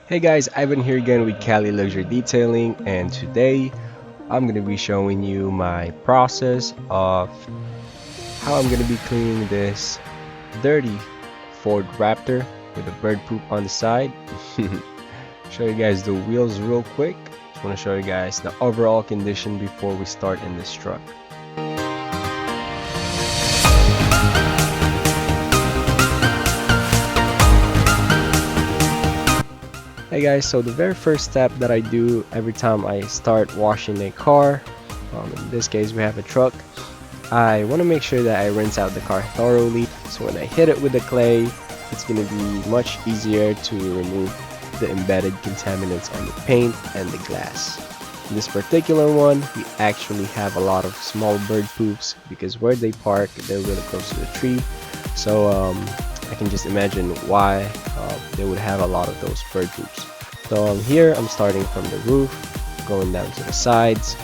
Hey guys, Ivan here again with Cali Luxury Detailing, and today I'm going to be showing you my process of how I'm going to be cleaning this dirty Ford Raptor with a bird poop on the side. Show you guys the wheels real quick. Just want to show you guys the overall condition before we start in this truck. Hey guys, so the very first step that I do every time I start washing a car, in this case we have a truck, I want to make sure that I rinse out the car thoroughly, so when I hit it with the clay, it's going to be much easier to remove the embedded contaminants on the paint and the glass. In this particular one, we actually have a lot of small bird poops because where they park, they're really close to the tree, so I can just imagine why they would have a lot of those bird poops. So here I'm starting from the roof, going down to the sides,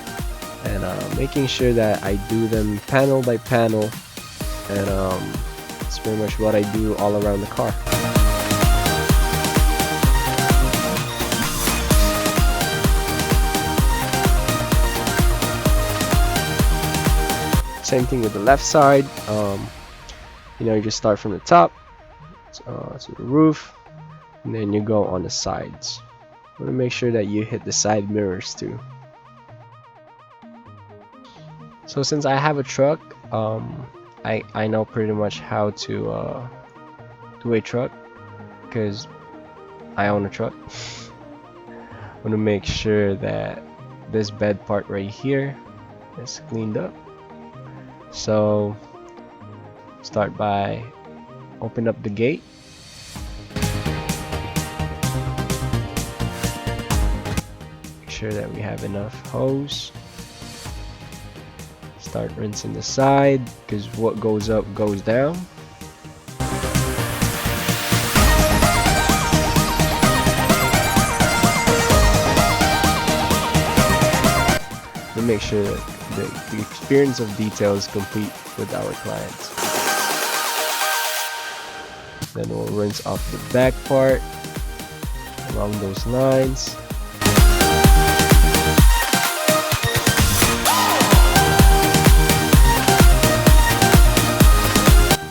and making sure that I do them panel by panel, and it's pretty much what I do all around the car. Same thing with the left side. You just start from the top to the roof, and then you go on the sides. You want to make sure that you hit the side mirrors too. So since I have a truck, I know pretty much how to do a truck because I own a truck. I want to make sure that this bed part right here is cleaned up. So start by open up the gate. Make sure that we have enough hose. Start rinsing the side because what goes up goes down. We make sure that the experience of detail is complete with our clients. Then we'll rinse off the back part along those lines.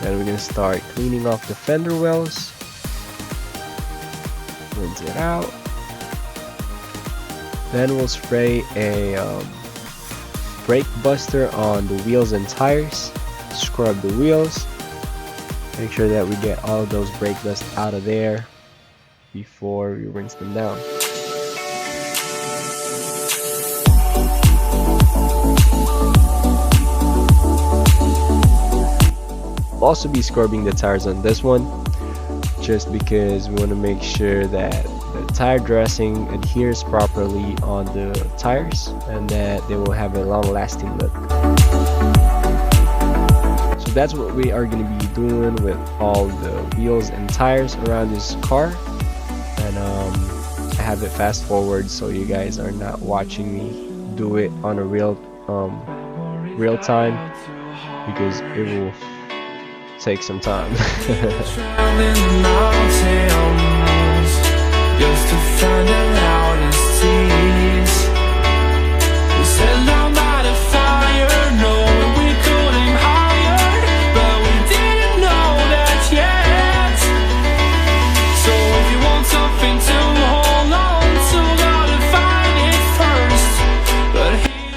Then we're going to start cleaning off the fender wells. Rinse it out. Then we'll spray a brake buster on the wheels and tires. Scrub the wheels. Make sure that we get all of those brake dust out of there before we rinse them down. We'll also be scrubbing the tires on this one just because we want to make sure that the tire dressing adheres properly on the tires and that they will have a long-lasting look. So that's what we are going to be doing with all the wheels and tires around this car, and I have it fast forward so you guys are not watching me do it on a real time because it will take some time.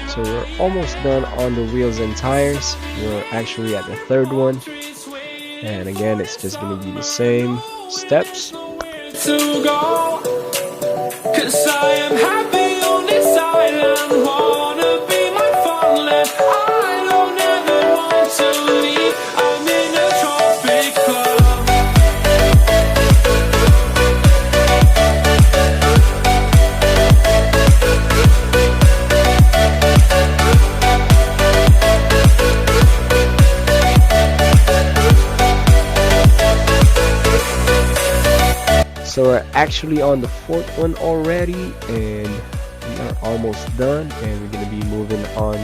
So we're almost done on the wheels and tires. We're actually at the third one, and again it's just going to be the same steps. To go, 'cause I am happy on this island, wanna be my farmland. I don't ever want to leave, I'm in a tropic club. So we're actually on the fourth one already, and we are almost done, and we're going to be moving on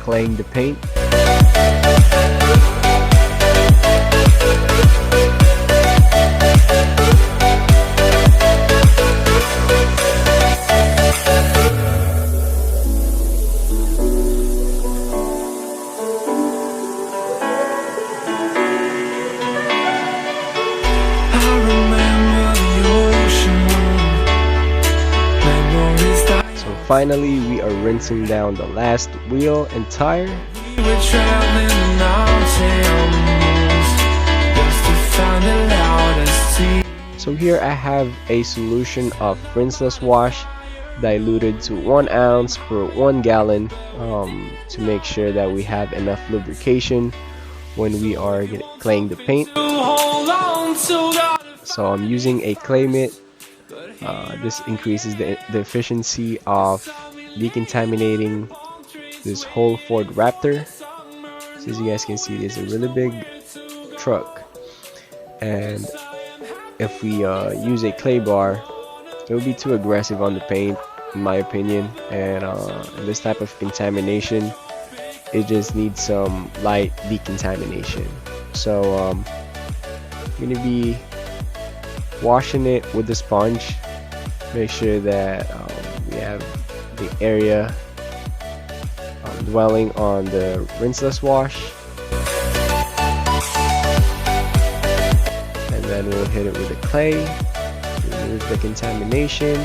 claying the paint. finally, we are rinsing down the last wheel and tire. We were traveling the mountains just to find the loudest tea. So here I have a solution of rinseless wash diluted to 1 ounce per 1 gallon to make sure that we have enough lubrication when we are claying the paint. So I'm using a clay mitt. This increases the efficiency of decontaminating this whole Ford Raptor. So as you guys can see, there's a really big truck, and if we use a clay bar, it will be too aggressive on the paint, in my opinion, and this type of contamination, it just needs some light decontamination. So I'm gonna be washing it with the sponge. Make sure that we have the area dwelling on the rinseless wash, and then we'll hit it with the clay, remove the contamination.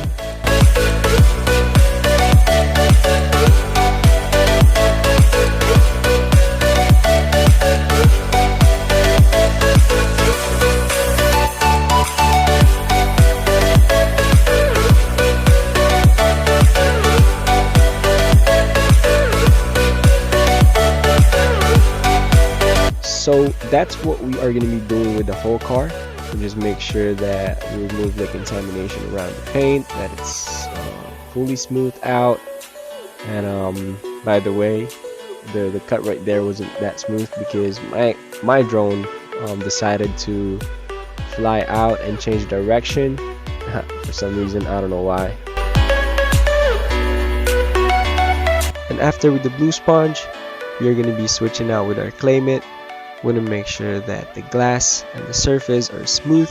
So that's what we are going to be doing with the whole car. So just make sure that we remove the contamination around the paint, that it's fully smoothed out. And by the way, the cut right there wasn't that smooth because my drone decided to fly out and change direction for some reason. I don't know why. And after with the blue sponge, we are going to be switching out with our clay mitt. We want to make sure that the glass and the surface are smooth.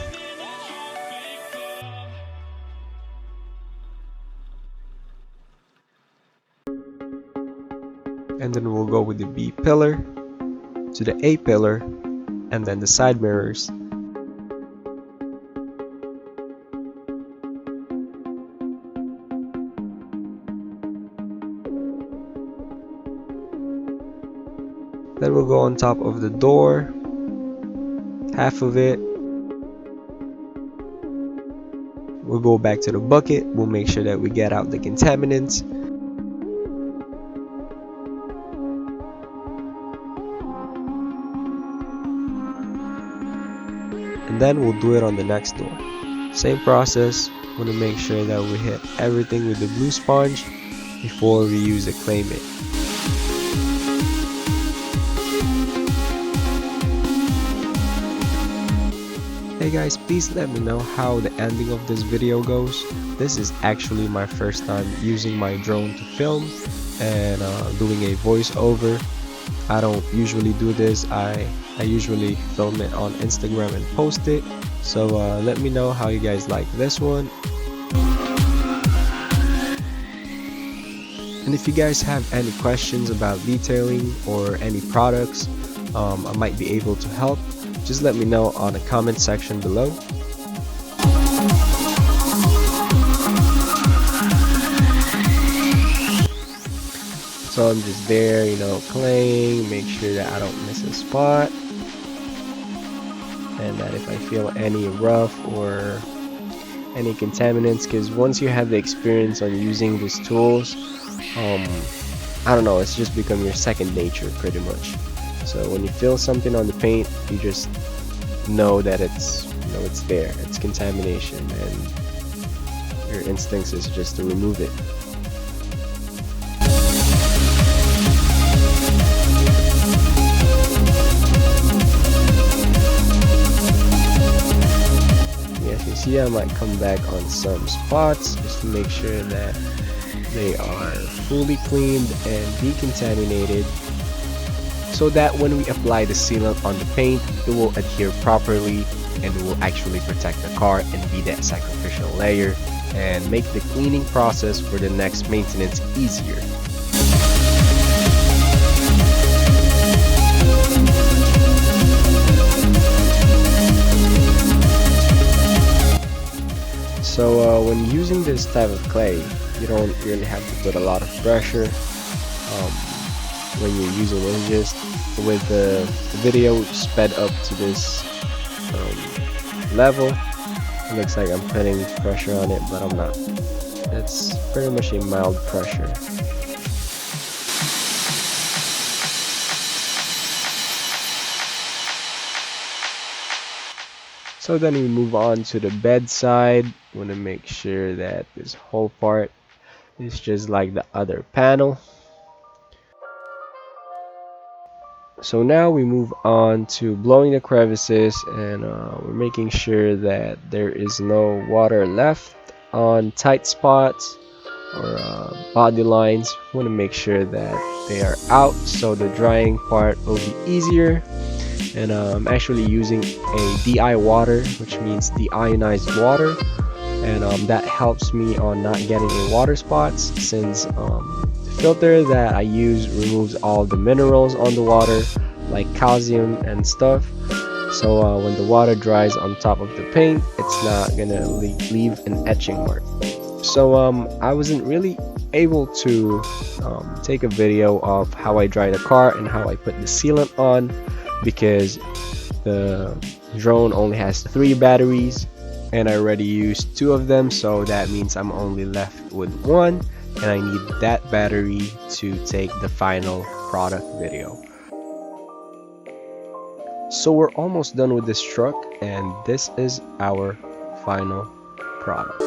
And then we'll go with the B pillar to the A pillar and then the side mirrors. Then we'll go on top of the door, half of it. We'll go back to the bucket. We'll make sure that we get out the contaminants. And then we'll do it on the next door. Same process. We want to make sure that we hit everything with the blue sponge before we use the clay mitt. Hey guys, please let me know how the ending of this video goes. This is actually my first time using my drone to film and doing a voiceover. I don't usually do this. I usually film it on Instagram and post it. So let me know how you guys like this one. And if you guys have any questions about detailing or any products, I might be able to help. Just let me know on the comment section below. So I'm just there, playing, make sure that I don't miss a spot, and that if I feel any rough or any contaminants, because once you have the experience on using these tools, I don't know, it's just become your second nature pretty much. So when you feel something on the paint, you just know that it's there, it's contamination, and your instincts is just to remove it. As you see, I might come back on some spots just to make sure that they are fully cleaned and decontaminated, so that when we apply the sealant on the paint, it will adhere properly and it will actually protect the car and be that sacrificial layer and make the cleaning process for the next maintenance easier. So when using this type of clay, You don't really have to put a lot of pressure when you're using it. Just with the video sped up to this level, it looks like I'm putting pressure on it, but I'm not. It's pretty much a mild pressure. So then we move on to the bedside. Want to make sure that this whole part is just like the other panel. So now we move on to blowing the crevices, and we're making sure that there is no water left on tight spots or body lines. Want to make sure that they are out so the drying part will be easier. And I'm actually using a DI water, which means deionized water, and that helps me on not getting any water spots, since the filter that I use removes all the minerals on the water like calcium and stuff. So when the water dries on top of the paint, it's not gonna leave an etching mark. So I wasn't really able to take a video of how I dry the car and how I put the sealant on, because the drone only has 3 batteries and I already used 2 of them, so that means I'm only left with 1, and I need that battery to take the final product video. So we're almost done with this truck, and this is our final product.